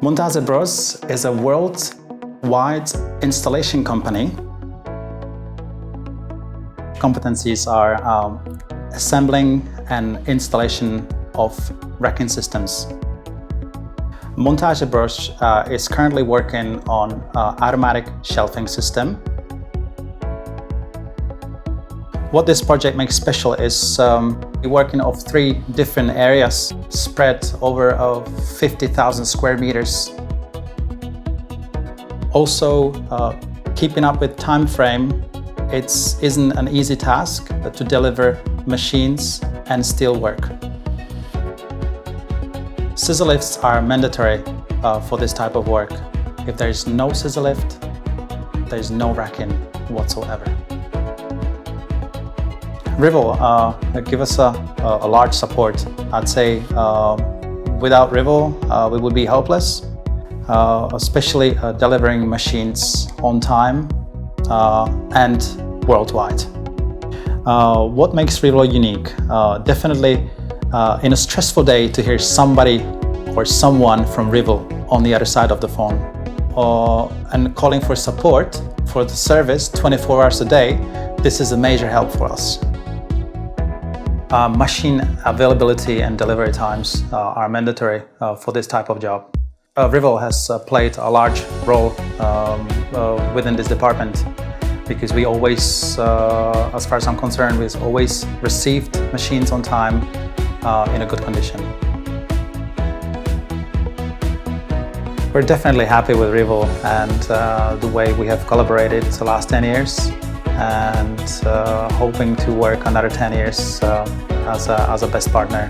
Montaze Broz is a worldwide installation company. Competencies are assembling and installation of racking systems. Montaze Broz is currently working on automatic shelving system. What this project makes special is we're working of 3 different areas spread over 50,000 square meters. Also, keeping up with time frame, it isn't an easy task to deliver machines and steel work. Scissor lifts are mandatory for this type of work. If there is no scissor lift, there is no racking whatsoever. Riwal give us a large support. I'd say without Riwal, we would be helpless, especially delivering machines on time and worldwide. What makes Riwal unique? Definitely in a stressful day, to hear somebody or someone from Riwal on the other side of the phone and calling for support for the service 24 hours a day, this is a major help for us. Machine availability and delivery times are mandatory for this type of job. Riwal has played a large role within this department because we always, as far as I'm concerned, we've always received machines on time in a good condition. We're definitely happy with Riwal and the way we have collaborated the last 10 years. And hoping to work another 10 years as a best partner.